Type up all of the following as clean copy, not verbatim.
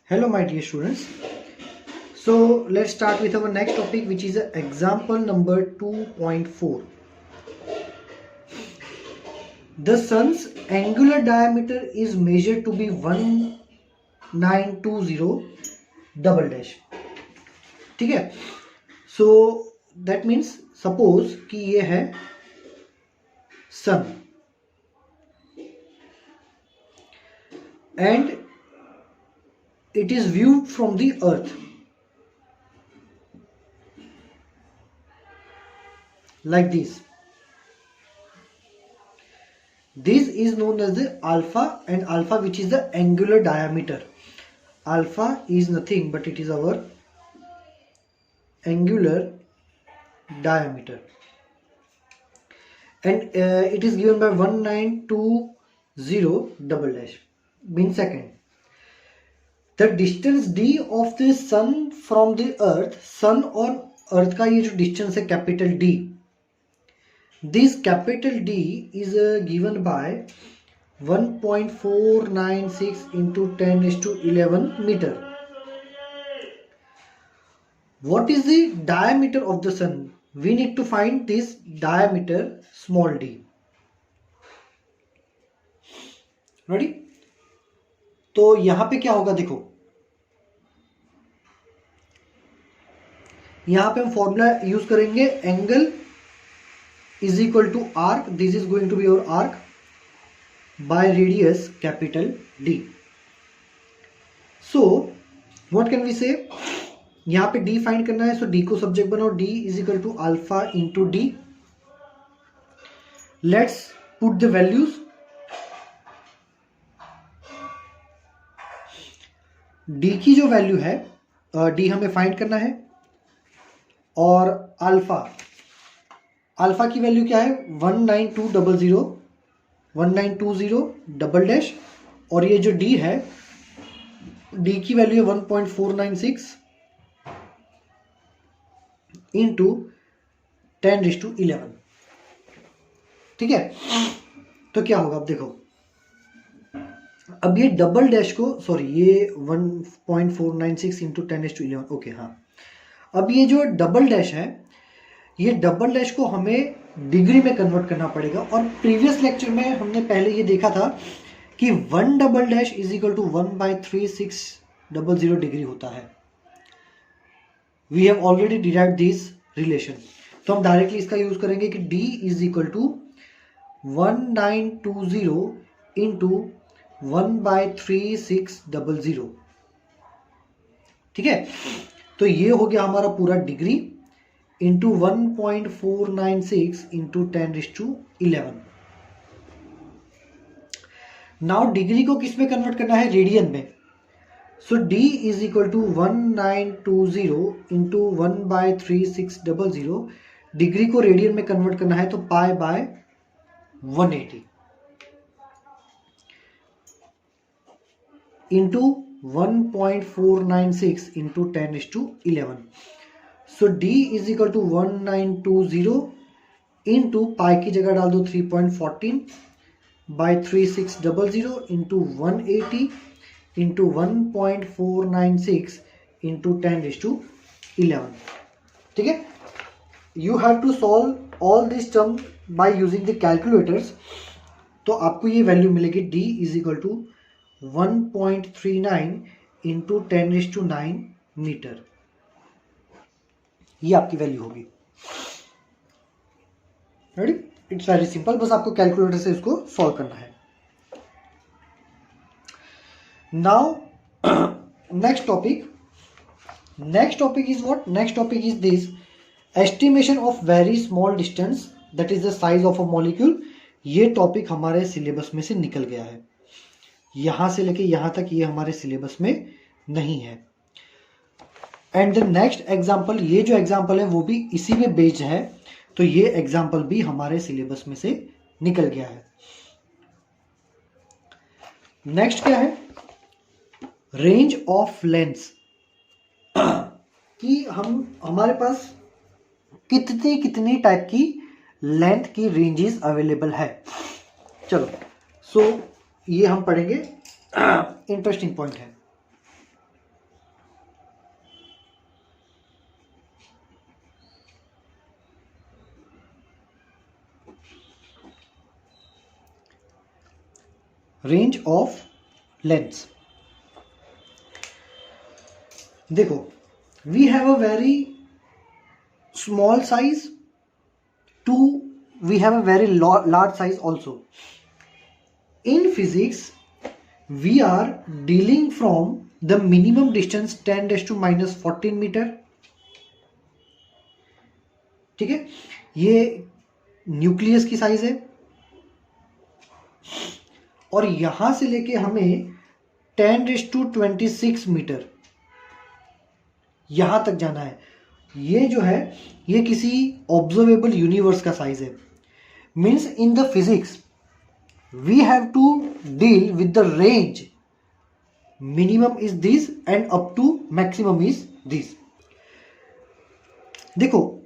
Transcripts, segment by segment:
Hello my dear students. So let's start with our next topic, which is example number 2.4. The sun's angular diameter is measured to be 1920 double dash. ठीक है. So that means suppose कि ये है sun and it is viewed from the earth like this. This is known as the alpha, and alpha, which is the angular diameter. Alpha is nothing but it is our angular diameter, and it is given by 1920 double dash mean second. The distance d of the sun from the earth, sun और earth का ये जो distance है capital D, this capital D is given by 1.496 into 10⁻11 meter. What is the diameter of the sun? We need to find this diameter small d. Ready? तो यहां पे क्या होगा देखो, यहां पे हम फॉर्मूला यूज करेंगे angle is equal to arc. This is going to be your arc by radius capital D. So what can we say, यहां पे डी फाइंड करना है. सो डी को सब्जेक्ट बनाओ. D is equal to alpha into D. Let's put the values. D की जो वैल्यू है, डी हमें फाइंड करना है, और अल्फा की वैल्यू क्या है 1920 डबल डैश, और ये जो डी है, डी की वैल्यू है 1.496 इंटू 10⁻11. ठीक है. तो क्या होगा अब देखो, अब ये डबल डैश को, सॉरी ये 1.496 इंटू 10⁻11. ओके हाँ. अब ये जो डबल डैश है, ये डबल डैश को हमें डिग्री में कन्वर्ट करना पड़ेगा. और प्रीवियस लेक्चर में हमने पहले ये देखा था कि 1 double dash is equal to 1/3600 degree होता है. We have already derived this relation. तो हम डायरेक्टली इसका यूज करेंगे कि d is equal to 1920 into 1/3600. ठीक है. तो ये हो गया हमारा पूरा degree into 1.496 into 10⁻11. Now degree को किस में कन्वर्ट करना है, रेडियन में. So D is equal to 1920 into 1/3600. Degree को रेडियन में कन्वर्ट करना है तो pi by 180 into 1.496 into 10⁻11. So d is equal to 1920 into pi की जगह डाल दो 3.14 बाय 3600 इंटू 180 इंटू 1.496 इंटू 10⁻11. ठीक है. You have to solve all this term by using the calculators. तो आपको ये वैल्यू मिलेगी d is equal to 1.39 into 10⁻9 metre. ये आपकी वैल्यू होगी. रेडी. It's very simple. बस आपको कैलकुलेटर से इसको सॉल्व करना है. Now next topic is what. Next topic is this, estimation of very small distance that is the size of a molecule. ये टॉपिक हमारे सिलेबस में से निकल गया है. यहां से लेके यहां तक ये हमारे सिलेबस में नहीं है. एंड द नेक्स्ट एग्जाम्पल, ये जो एग्जाम्पल है वो भी इसी में बेस्ड है. तो ये एग्जाम्पल भी हमारे सिलेबस में से निकल गया है. नेक्स्ट क्या है, रेंज ऑफ लेंथ्स. कि हमारे पास कितनी टाइप की लेंथ की रेंजेस अवेलेबल है. चलो. सो ये हम पढ़ेंगे. इंटरेस्टिंग पॉइंट है. Range of lengths. देखो, we have a very small size to we have a very large size also. In physics we are dealing from the minimum distance 10 raised to minus 14 metre, ठीक है। ये nucleus की size है और यहां से लेके हमें 10 रेज़ टू 26 मीटर यहां तक जाना है। ये जो है ये किसी ऑब्जर्वेबल यूनिवर्स का साइज है। Means in the physics we have to deal with the range, minimum is this and up to maximum is this. देखो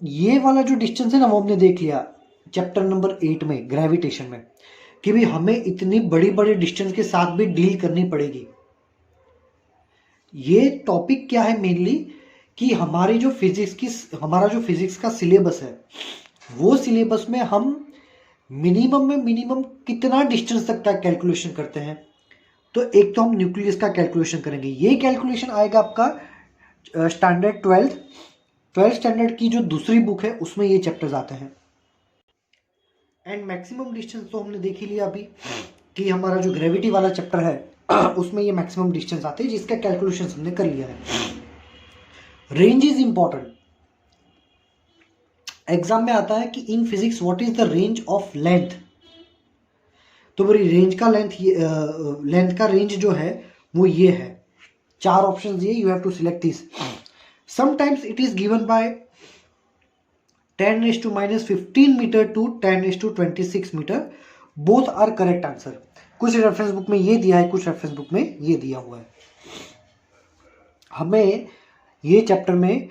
ये वाला जो डिस्टेंस है ना वो हमने देख लिया चैप्टर नंबर 8 में ग्रेविटेशन में, कि भाई हमें इतनी बड़ी बड़ी डिस्टेंस के साथ भी डील करनी पड़ेगी। ये टॉपिक क्या है मेनली कि हमारा जो फिजिक्स का सिलेबस है वो सिलेबस में हम मिनिमम में मिनिमम कितना डिस्टेंस तक का कैलकुलेशन करते हैं। तो एक तो हम न्यूक्लियस का कैलकुलेशन करेंगे, ये कैलकुलेशन आएगा आपका स्टैंडर्ड 12th स्टैंडर्ड की जो दूसरी बुक है उसमें ये चैप्टर्स आते हैं। एंड मैक्सिमम डिस्टेंस तो हमने देख ही लिया अभी कि हमारा जो ग्रेविटी वाला चैप्टर है उसमें ये मैक्सिमम डिस्टेंस आते हैं जिसका कैलकुलेशन हमने कर लिया है। रेंज इज इंपॉर्टेंट, एग्जाम में आता है कि in physics what is the range of length. तो बड़ी रेंज का लेंथ का रेंज जो है वो ये है, 4 ऑप्शन दिए, you have to select this. Sometimes it is given by 10 raise to minus 15 metre to 10 raise to 26 metre, both are correct answer. कुछ रेफरेंस बुक में ये दिया है, कुछ रेफरेंस बुक में ये दिया हुआ है। हमें ये चैप्टर में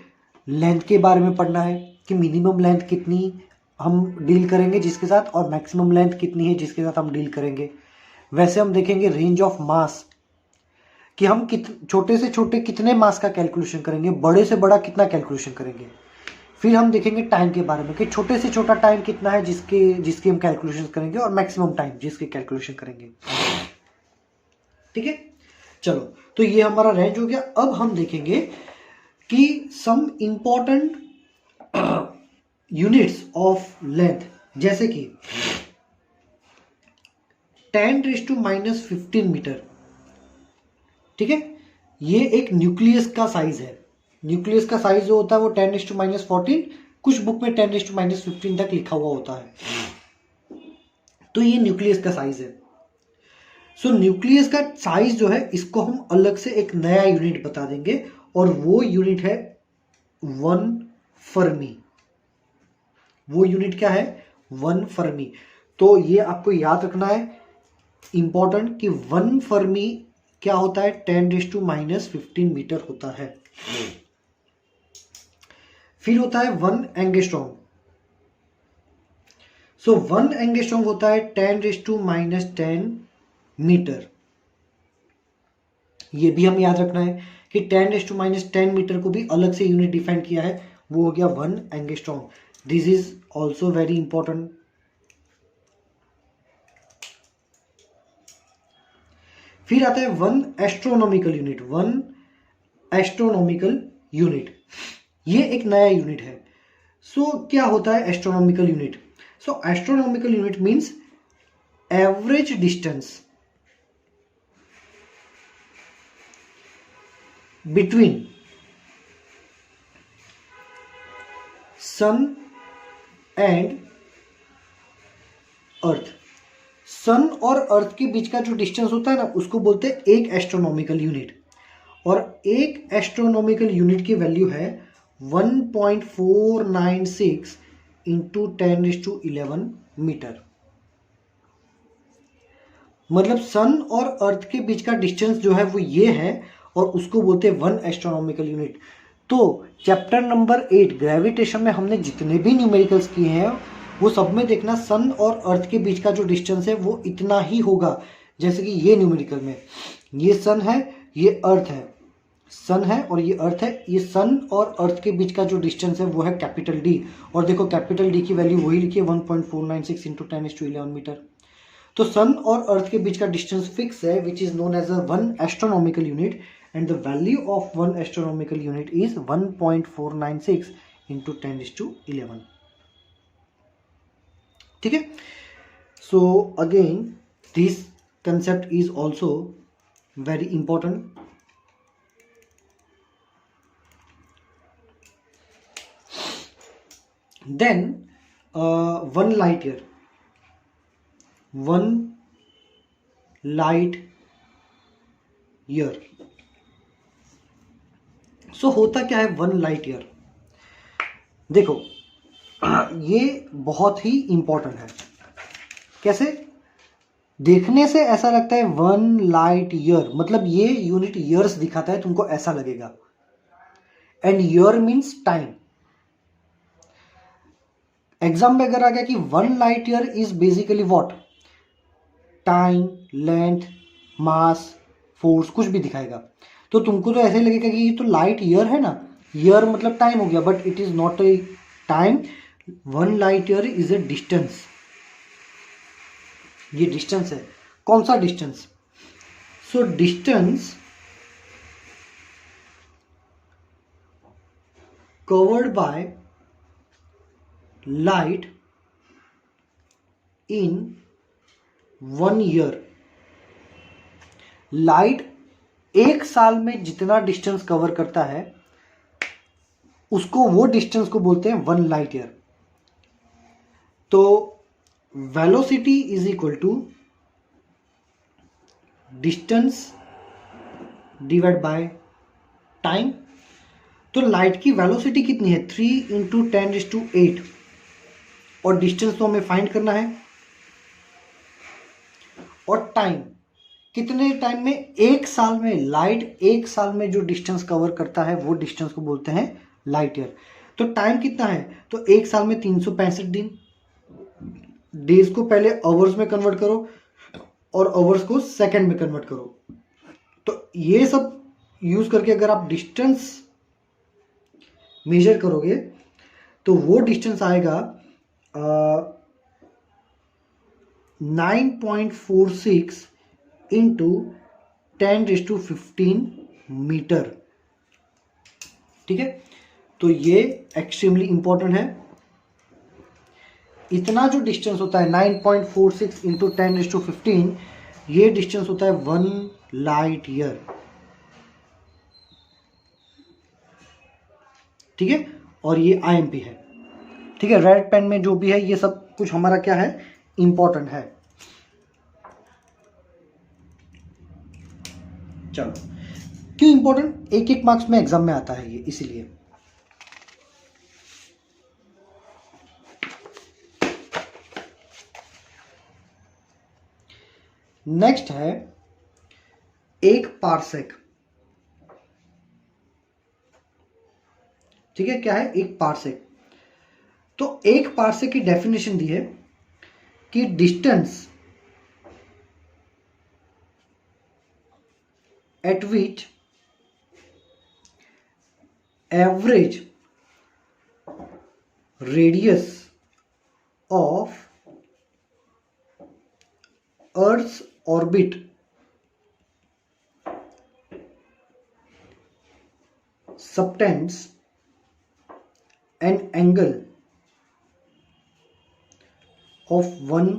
लेंथ के बारे में पढ़ना है कि मिनिमम लेंथ कितनी हम डील करेंगे जिसके साथ, और मैक्सिमम लेंथ कितनी है जिसके साथ हम डील करेंगे। वैसे हम देखेंगे रेंज ऑफ मास कि हम छोटे से छोटे कितने मास का कैलकुलेशन करेंगे, बड़े से बड़ा कितना कैलकुलेशन करेंगे। फिर हम देखेंगे टाइम के बारे में कि छोटे से छोटा टाइम कितना है जिसके हम कैलकुलेशन करेंगे, और मैक्सिमम टाइम जिसके कैलकुलेशन करेंगे। ठीक है, चलो तो ये हमारा रेंज हो गया। अब हम देखेंगे कि some important units of length, जैसे कि 10 रेज़ टू माइनस 15 मीटर। ठीक है, ये एक न्यूक्लियस का साइज है। न्यूक्लियस का साइज जो होता है वो 10 रेज़ टू माइनस 14, कुछ बुक में 10 रेज़ टू माइनस 15 तक लिखा हुआ होता है। तो ये न्यूक्लियस का साइज है। सो न्यूक्लियस का साइज जो है इसको हम अलग से एक नया यूनिट बता देंगे, और वो यूनिट है 1 फर्मी। वो यूनिट क्या है? 1 फर्मी। तो ये आपको याद रखना है इंपॉर्टेंट कि 1 फर्मी क्या होता है? 10 रेज़ टू माइनस 15 मीटर होता है। फिर होता है 1 एंगस्ट्रॉम। सो 1 एंगस्ट्रॉम होता है 10 रेज़ टू माइनस 10 मीटर। ये भी हम याद रखना है कि 10 रेज़ टू माइनस 10 मीटर को भी अलग से यूनिट डिफाइन किया है, वो हो गया 1 angstrom. This is also very important. फिर आता है 1 एस्ट्रोनॉमिकल यूनिट। 1 एस्ट्रोनॉमिकल यूनिट, ये एक नया यूनिट है। सो क्या होता है astronomical unit? So astronomical unit means average distance between sun and earth. Sun और अर्थ के बीच का जो डिस्टेंस होता है ना उसको बोलते हैं एक एस्ट्रोनॉमिकल यूनिट, और एक एस्ट्रोनॉमिकल यूनिट की वैल्यू है 1.496 इंटू 10⁻11 मीटर। मतलब सन और अर्थ के बीच का डिस्टेंस जो है वो ये है, और उसको बोलते हैं 1 एस्ट्रोनॉमिकल यूनिट। तो चैप्टर नंबर 8 ग्रेविटेशन में हमने जितने भी न्यूमेरिकल्स किए हैं वो सब में देखना सन और अर्थ के बीच का जो डिस्टेंस है वो इतना ही होगा। जैसे कि ये न्यूमेरिकल में ये सन है, ये अर्थ है, सन है और ये अर्थ है। ये सन और अर्थ के बीच का जो डिस्टेंस है वो है कैपिटल डी, और देखो कैपिटल डी की वैल्यू वही लिखी है 1.496 इंटू 10⁻11 मीटर। तो सन और अर्थ के बीच का डिस्टेंस फिक्स है which is known as a 1 astronomical unit and the value of 1 astronomical unit is 1.496 into 10⁻11। ठीक है, so again this concept is also very important. Then 1 light year, 1 light year. So होता क्या है 1 light year? देखो ये बहुत ही important है। कैसे? देखने से ऐसा लगता है 1 लाइट ईयर, मतलब ये यूनिट ईयर्स दिखाता है, तुमको ऐसा लगेगा। And year means time. Exam में अगर आ गया कि 1 light year is basically what, time, length, mass, force, कुछ भी दिखाएगा, तो तुमको तो ऐसे लगेगा कि ये तो लाइट ईयर है ना, ईयर मतलब टाइम हो गया, but it is not a time. 1 light year is a distance. ये डिस्टेंस है। कौन सा distance? So distance covered by light in 1 year. Light 1 साल में जितना डिस्टेंस कवर करता है उसको, वो डिस्टेंस को बोलते हैं 1 लाइट ईयर। तो velocity is equal to distance divide by time. तो लाइट की वेलोसिटी कितनी है? 3 इंटू 10⁸8, और डिस्टेंस तो हमें फाइंड करना है। और टाइम कितने टाइम में? 1 साल में। लाइट 1 साल में जो डिस्टेंस कवर करता है वो डिस्टेंस को बोलते हैं लाइट ईयर। तो टाइम कितना है? तो 1 साल में 365 दिन। डेज को पहले आवर्स में कन्वर्ट करो और आवर्स को सेकंड में कन्वर्ट करो। तो ये सब यूज करके अगर आप डिस्टेंस मेजर करोगे तो वो डिस्टेंस आएगा 9.46 इंटू 10⁻15 मीटर। ठीक है, तो ये एक्सट्रीमली इंपॉर्टेंट है। इतना जो डिस्टेंस होता है 9.46 इंटू 10⁻15, ये डिस्टेंस होता है 1 लाइट ईयर। ठीक है, और ये IMP है। ठीक है, रेड पेन में जो भी है ये सब कुछ हमारा क्या है, इंपॉर्टेंट है। चलो, क्यों इंपॉर्टेंट? 1-1 मार्क्स में एग्जाम में आता है ये, इसीलिए। नेक्स्ट है 1 पार्सेक। ठीक है, क्या है 1 पार्सेक? तो 1 पार्सेक की डेफिनेशन दी है कि distance at which average radius of Earth's orbit subtends an angle of 1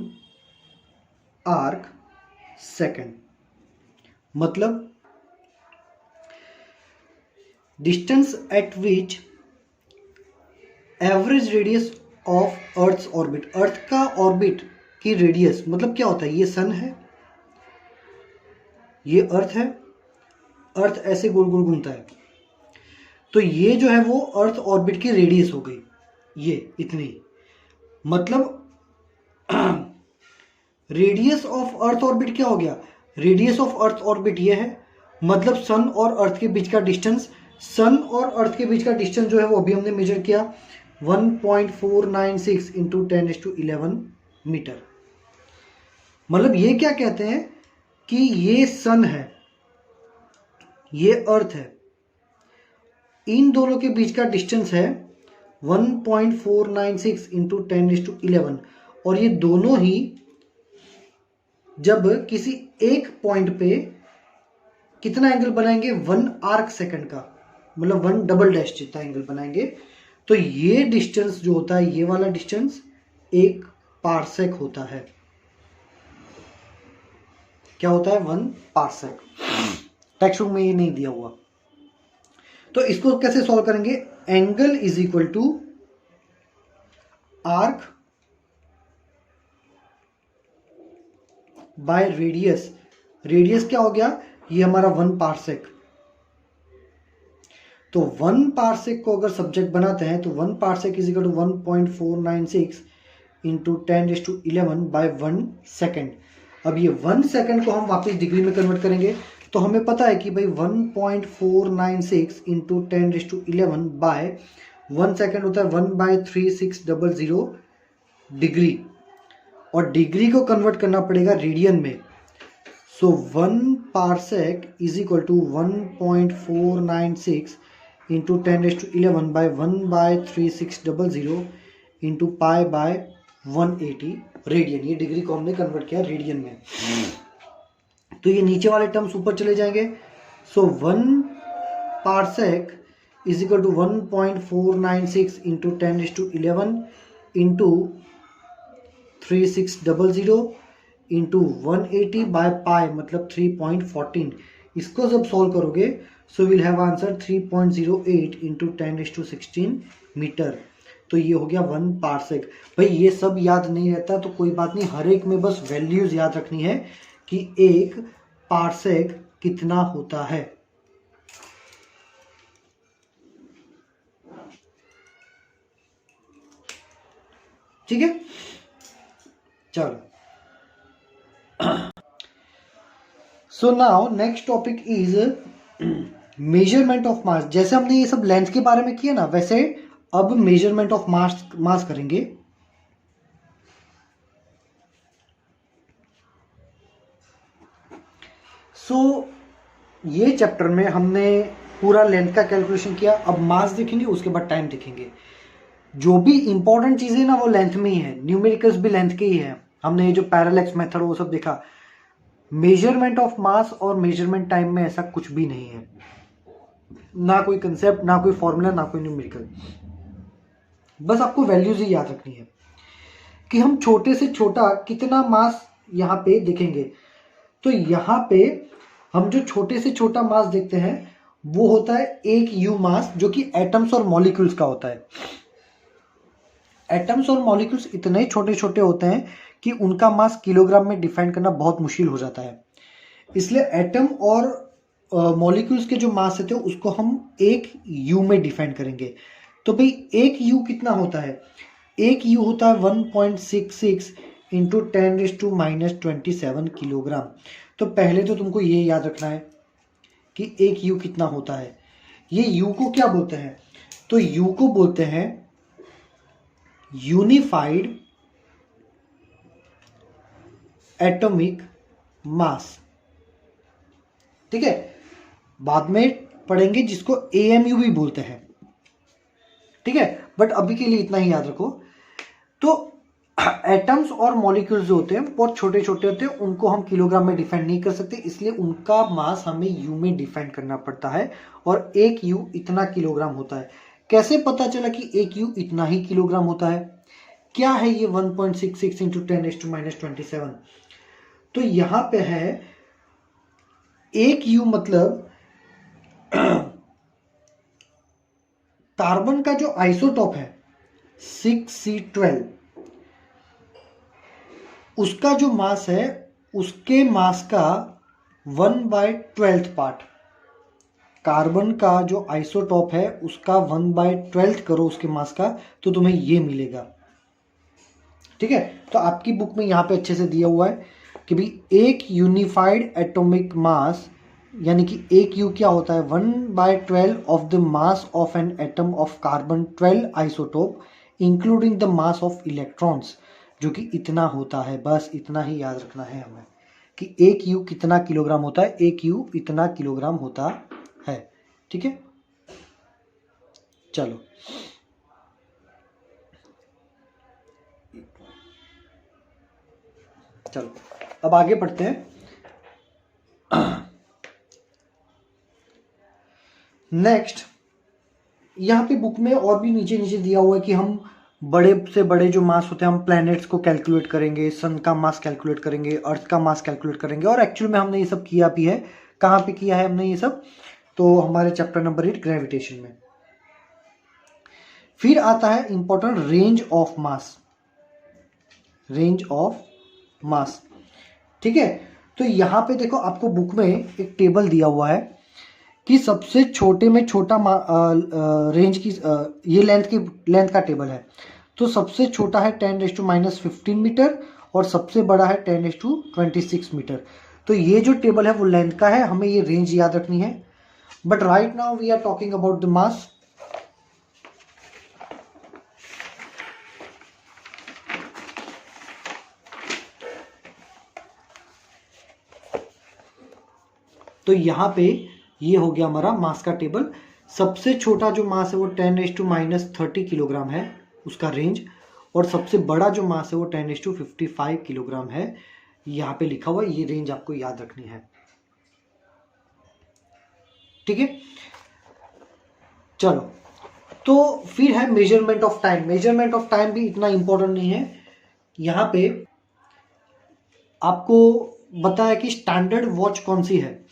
arc second। मतलब distance at which average radius of earth's orbit, earth का ऑर्बिट की रेडियस, मतलब क्या होता है? ये सन है, ये अर्थ है, अर्थ ऐसे गोल गोल घूमता है, तो ये जो है वो अर्थ ऑर्बिट की रेडियस हो गई, ये इतनी। मतलब रेडियस ऑफ अर्थ ऑर्बिट क्या हो गया? रेडियस ऑफ अर्थ ऑर्बिट ये है, मतलब सन और अर्थ के बीच का डिस्टेंस। सन और अर्थ के बीच का डिस्टेंस जो है वो अभी हमने मेजर किया 1.496 इंटू 10⁻11 मीटर। मतलब ये क्या कहते हैं कि ये सन है, ये अर्थ है, इन दोनों के बीच का डिस्टेंस है 1.496 इंटू 10⁻11, और ये दोनों ही जब किसी एक पॉइंट पे कितना एंगल बनाएंगे, 1 आर्क सेकंड का, मतलब 1 डबल डैश जितना एंगल बनाएंगे, तो ये डिस्टेंस जो होता है, ये वाला डिस्टेंस 1 पार्सेक होता है। क्या होता है? 1 पार्सेक। टेक्स्ट बुक में ये नहीं दिया हुआ। तो इसको कैसे सॉल्व करेंगे? Angle is equal to arc by radius. Radius क्या हो गया? ये हमारा 1 पार्सेक। तो 1 पार्सेक को अगर सब्जेक्ट बनाते हैं तो 1 parsec is equal to 1.496 into 10⁻11 by 1 second. अब ये 1 सेकेंड को हम वापस डिग्री में कन्वर्ट करेंगे, तो हमें पता है कि भाई 1.496 इंटू 10⁻11 बाय 1 सेकेंड होता है 1/3600 डिग्री, और डिग्री को कन्वर्ट करना पड़ेगा रेडियन में। So 1 parsec is equal to 1.496 into 10⁻11 by 1/3600 into pi by 180 radian. ये डिग्री को हमने कन्वर्ट किया रेडियन में। तो ये नीचे वाले टर्म्स ऊपर चले जाएंगे। So 1 parsec is equal to 1.496 into 10⁻11 into 3600 into 180 by pi, मतलब 3.14। इसको जब सॉल्व करोगे so will have answer 3.08 into 10⁻16 metre. तो ये हो गया 1 पार्सेक। भाई ये सब याद नहीं रहता तो कोई बात नहीं, हर एक में बस वैल्यूज याद रखनी है कि एक पार्सेक कितना होता है। ठीक है, चलो। So now next topic is measurement of mass. जैसे हमने ये सब लेंथ के बारे में किया ना, वैसे अब मेजरमेंट ऑफ मास करेंगे। सो ये चैप्टर में हमने पूरा लेंथ का कैलकुलेशन किया। अब मास देखेंगे, उसके बाद टाइम देखेंगे। जो भी इंपॉर्टेंट चीजें ना वो लेंथ में ही है, न्यूमेरिकल्स भी लेंथ के ही है। हमने ये जो पैरेलैक्स मेथड वो सब देखा। मेजरमेंट ऑफ मास और मेजरमेंट टाइम में ऐसा कुछ भी नहीं है, ना कोई कंसेप्ट, ना कोई फॉर्मूला, ना कोई न्यूमेरिकल। बस आपको वैल्यूज ही याद रखनी है कि हम छोटे से छोटा कितना मास यहाँ पे देखेंगे। तो यहाँ पे हम जो छोटे से छोटा मास देखते हैं वो होता है 1 यू मास, जो कि एटम्स और मॉलिक्यूल्स का होता है। एटम्स और मॉलिक्यूल्स इतने छोटे छोटे होते हैं कि उनका मास किलोग्राम में डिफाइन करना बहुत मुश्किल हो जाता है। इसलिए एटम और मॉलिक्यूल्स के जो मास होते हैं उसको हम 1 यू में डिफाइन करेंगे। तो भाई 1 यू कितना होता है? 1 यू होता है 1.66 इंटू 10⁻27 किलोग्राम। तो पहले तो तुमको ये याद रखना है कि 1 यू कितना होता है। ये यू को क्या बोलते हैं? तो यू को बोलते हैं यूनिफाइड एटॉमिक मास। ठीक है, बाद में पढ़ेंगे जिसको एएमयू भी बोलते हैं। ठीक है, बट अभी के लिए इतना ही याद रखो। तो एटम्स और मॉलिक्यूल्स जो होते हैं बहुत छोटे छोटे होते हैं, उनको हम किलोग्राम में डिफाइन नहीं कर सकते, इसलिए उनका मास हमें यू में डिफाइन करना पड़ता है। और 1 यू इतना किलोग्राम होता है। कैसे पता चला कि 1 यू इतना ही किलोग्राम होता है? क्या है ये 1.66 इंटू 10⁻27? तो यहां पे है 1 यू मतलब कार्बन का जो आइसोटॉप है 6C12, उसका जो मास है उसके मास का 1/12 पार्ट। कार्बन का जो आइसोटॉप है उसका 1/12 करो उसके मास का, तो तुम्हें ये मिलेगा। ठीक है, तो आपकी बुक में यहां पे अच्छे से दिया हुआ है कि भाई एक यूनिफाइड एटॉमिक मास, यानी कि 1 यू क्या होता है? 1/12 of the mass of an atom of carbon 12 isotope including the mass of electrons, जो कि इतना होता है। बस इतना ही याद रखना है हमें कि 1 यू कितना किलोग्राम होता है। 1 यू इतना किलोग्राम होता है। ठीक है, चलो। चलो अब आगे बढ़ते हैं। नेक्स्ट, यहाँ पे बुक में और भी नीचे नीचे दिया हुआ है कि हम बड़े से बड़े जो मास होते हैं हम प्लैनेट्स को कैलकुलेट करेंगे, सन का मास कैलकुलेट करेंगे, अर्थ का मास कैलकुलेट करेंगे, और एक्चुअल में हमने ये सब किया भी है। कहाँ पे किया है हमने ये सब? तो हमारे चैप्टर नंबर 8 ग्रेविटेशन में। फिर आता है important range of mass. Range of mass, ठीक है। तो यहाँ पे देखो आपको बुक में एक टेबल दिया हुआ है कि सबसे छोटे में छोटा रेंज की ये लेंथ का टेबल है। तो सबसे छोटा है 10⁻⁻15 मीटर और सबसे बड़ा है 10⁻26 मीटर। तो ये जो टेबल है वो लेंथ का है, हमें ये रेंज याद रखनी है। But right now we are talking about the mass. तो यहाँ पे ये हो गया हमारा मास का टेबल। सबसे छोटा जो मास है वो 10⁻30 किलोग्राम है, उसका रेंज। और सबसे बड़ा जो मास है वो 10⁻55 किलोग्राम है। यहाँ पे लिखा हुआ है, ये रेंज आपको याद रखनी है, ठीक है। चलो, तो फिर है measurement of time. Measurement of time भी इतना इंपॉर्टेंट नहीं है। यहाँ पे आपको बताया कि स्टैंडर्ड वॉच कौन सी है।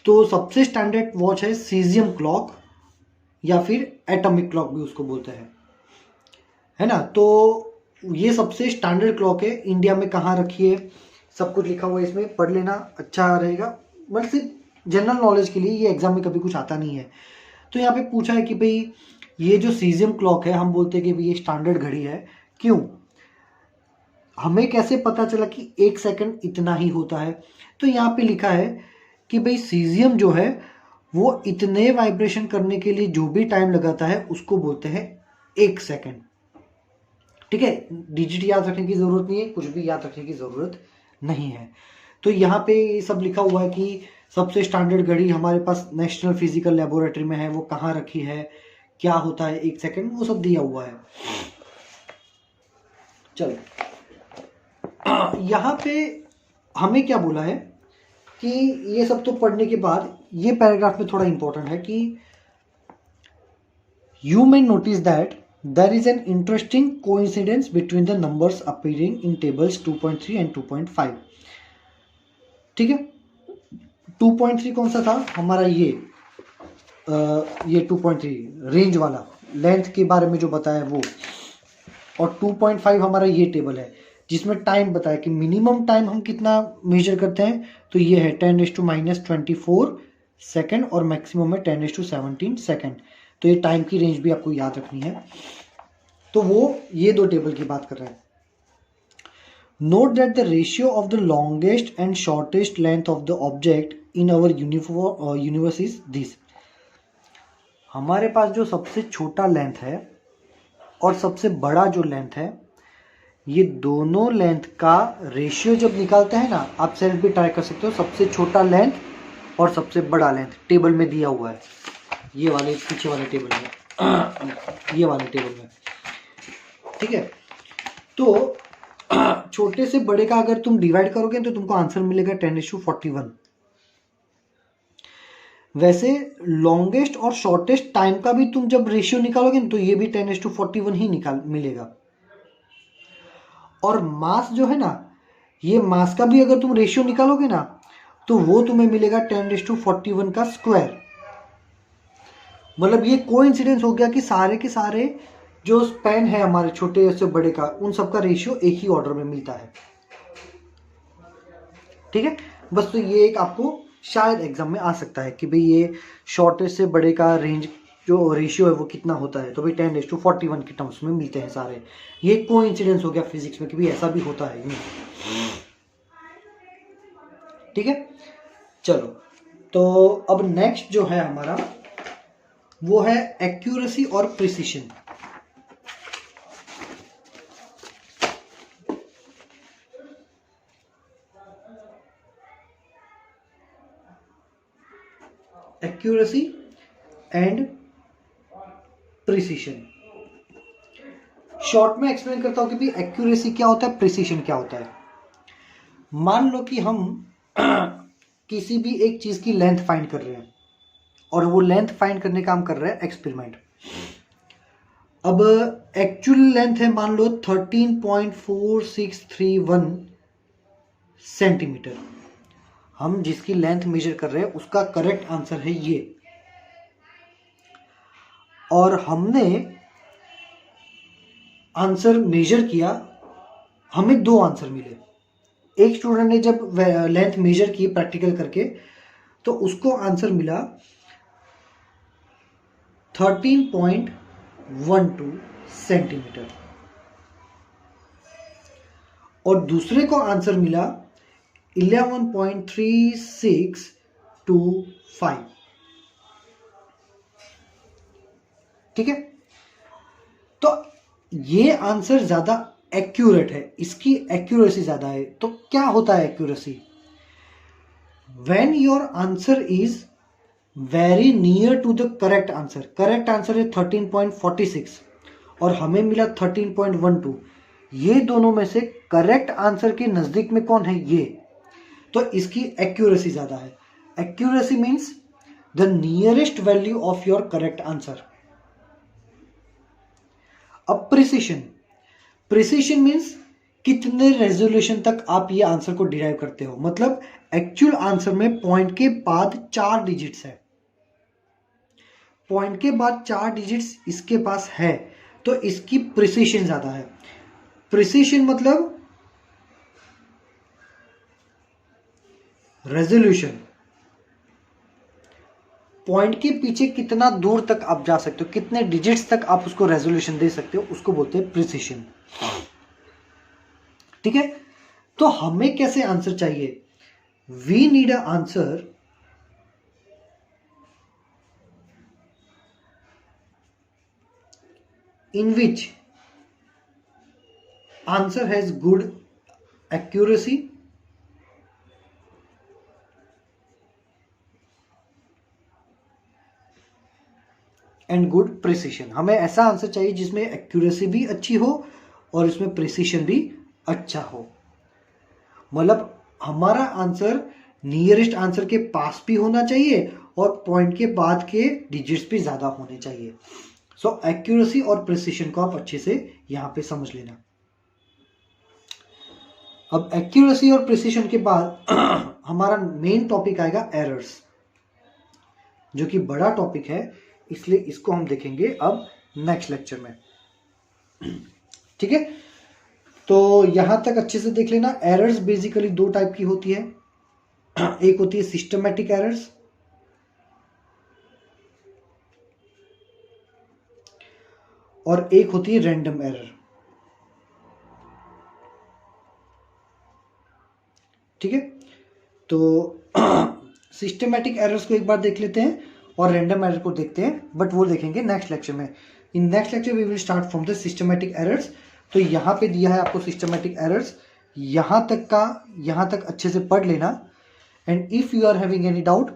तो सबसे स्टैंडर्ड वॉच है सीजियम क्लॉक, या फिर एटॉमिक क्लॉक भी उसको बोलते हैं, है ना। तो ये सबसे स्टैंडर्ड क्लॉक है। इंडिया में कहाँ रखी है सब कुछ लिखा हुआ है, इसमें पढ़ लेना अच्छा रहेगा। बट सिर्फ जनरल नॉलेज के लिए, ये एग्जाम में कभी कुछ आता नहीं है। तो यहाँ पे पूछा है कि भाई ये जो सीजियम क्लॉक है, हम बोलते हैं कि भाई ये स्टैंडर्ड घड़ी है। क्यों? हमें कैसे पता चला कि 1 सेकंड इतना ही होता है? तो यहाँ पे लिखा है कि भाई सीजियम जो है वो इतने वाइब्रेशन करने के लिए जो भी टाइम लगाता है उसको बोलते हैं 1 सेकंड, ठीक है। डिजिट याद रखने की जरूरत नहीं है, कुछ भी याद रखने की जरूरत नहीं है। तो यहाँ पे ये सब लिखा हुआ है कि सबसे स्टैंडर्ड घड़ी हमारे पास नेशनल फिजिकल लेबोरेटरी में है, वो कहाँ रखी है, क्या होता है 1 सेकंड, वो सब दिया हुआ है। चलो, यहाँ पे हमें क्या बोला है कि ये सब तो पढ़ने के बाद ये पैराग्राफ में थोड़ा इंपॉर्टेंट है कि you may notice that there is an interesting coincidence between the numbers appearing in tables 2.3 and 2.5, ठीक है। 2.3 कौन सा था हमारा? ये 2.3 रेंज वाला, लेंथ के बारे में जो बताया वो। और 2.5 हमारा ये टेबल है जिसमें टाइम बताया कि मिनिमम टाइम हम कितना मेजर करते हैं। तो ये है 10⁻24 सेकेंड और मैक्सिमम है 10⁻17 सेकेंड। तो ये टाइम की रेंज भी आपको याद रखनी है। तो वो ये दो टेबल की बात कर रहे हैं। Note that the ratio of the longest and shortest length of the object in our universe is this. हमारे पास जो सबसे छोटा लेंथ है और सबसे बड़ा जो लेंथ है, ये दोनों लेंथ का रेशियो जब निकालते हैं ना, आप सेल्फ भी ट्राई कर सकते हो। सबसे छोटा लेंथ और सबसे बड़ा लेंथ टेबल में दिया हुआ है, ये वाले पीछे वाले टेबल में, ये वाले टेबल में, ठीक है। तो छोटे से बड़े का अगर तुम डिवाइड करोगे तो तुमको आंसर मिलेगा 10:41। वैसे लॉन्गेस्ट और शॉर्टेस्ट टाइम का भी तुम जब रेशियो निकालोगे तो ये भी 10:41 ही मिलेगा। और मास जो है ना, ये मास का भी अगर तुम रेशियो निकालोगे ना तो वो तुम्हें मिलेगा 10:41 का स्क्वायर। मतलब ये कोइंसिडेंस हो गया कि सारे के सारे जो स्पैन है हमारे छोटे से बड़े का, उन सबका रेशियो एक ही ऑर्डर में मिलता है, ठीक है। बस तो ये एक आपको शायद एग्जाम में आ सकता है कि भाई ये शॉर्टेस्ट से बड़े का रेंज जो रेशियो है वो कितना होता है। तो भाई 10:41 के टर्म्स में मिलते हैं सारे। ये कोइंसिडेंस हो गया फिजिक्स में कि भाई ऐसा भी होता है, ठीक है। चलो, तो अब नेक्स्ट जो है हमारा वो है एक्यूरेसी और precision. Accuracy and precision. Short में एक्सप्लेन करता हूं कि भी एक्यूरेसी क्या होता है, प्रिसिशन क्या होता है। मान लो कि हम किसी भी एक चीज की लेंथ फाइंड कर रहे हैं और वो लेंथ फाइंड करने का हम कर रहे हैं एक्सपेरिमेंट। अब एक्चुअल लेंथ है मान लो 13.4631 सेंटीमीटर। हम जिसकी लेंथ मेजर कर रहे हैं उसका करेक्ट आंसर है ये, और हमने आंसर मेजर किया, हमें दो आंसर मिले। एक स्टूडेंट ने जब लेंथ मेजर की प्रैक्टिकल करके तो उसको आंसर मिला 13.12 सेंटीमीटर, और दूसरे को आंसर मिला 11.3625। ठीक है, तो ये आंसर ज्यादा एक्यूरेट है, इसकी एक्यूरेसी ज्यादा है। तो क्या होता है accuracy? When your answer is very near to the correct answer. Correct answer है 13.46 और हमें मिला 13.12। ये दोनों में से करेक्ट आंसर के नजदीक में कौन है? ये। तो इसकी एक्यूरेसी ज्यादा है। Accuracy means the nearest value of your correct answer. अब प्रिसिशन, प्रिसिशन मीन्स कितने रेजोल्यूशन तक आप ये आंसर को डिराइव करते हो। मतलब एक्चुअल आंसर में पॉइंट के बाद 4 डिजिट्स है, पॉइंट के बाद 4 डिजिट्स इसके पास है, तो इसकी प्रिसिशन ज्यादा है। प्रिसिशन मतलब रेजोल्यूशन, पॉइंट के पीछे कितना दूर तक आप जा सकते हो, कितने डिजिट्स तक आप उसको रेजोल्यूशन दे सकते हो, उसको बोलते हैं प्रिसिशन। ठीक है, तो हमें कैसे आंसर चाहिए? We need a answer in which answer has good accuracy and good precision। हमें ऐसा आंसर चाहिए जिसमें एक्यूरेसी भी अच्छी हो और इसमें प्रिसिशन भी अच्छा हो। मतलब हमारा आंसर नियरेस्ट आंसर के पास भी होना चाहिए और पॉइंट के बाद के डिजिट्स भी ज्यादा होने चाहिए। सो एक्यूरेसी और प्रिसिशन को आप अच्छे से यहां पे समझ लेना। अब एक्यूरेसी और प्रिसिशन के बाद हमारा मेन टॉपिक आएगा एरर्स, जो कि बड़ा टॉपिक है, इसलिए इसको हम देखेंगे अब नेक्स्ट लेक्चर में। ठीक है, तो यहां तक अच्छे से देख लेना। एरर्स बेसिकली 2 टाइप की होती है। एक होती है सिस्टमैटिक एरर्स और एक होती है रैंडम एरर। ठीक है, तो सिस्टमैटिक एरर्स को एक बार देख लेते हैं और रैंडम एरर को देखते हैं, बट वो देखेंगे नेक्स्ट लेक्चर में। In next lecture we will start from the systematic errors. तो यहां पे दिया है आपको सिस्टमैटिक एरर्स, यहां तक अच्छे से पढ़ लेना। And if you are having any doubt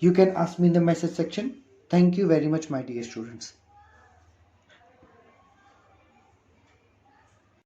you can ask me in the message section. Thank you very much my dear students.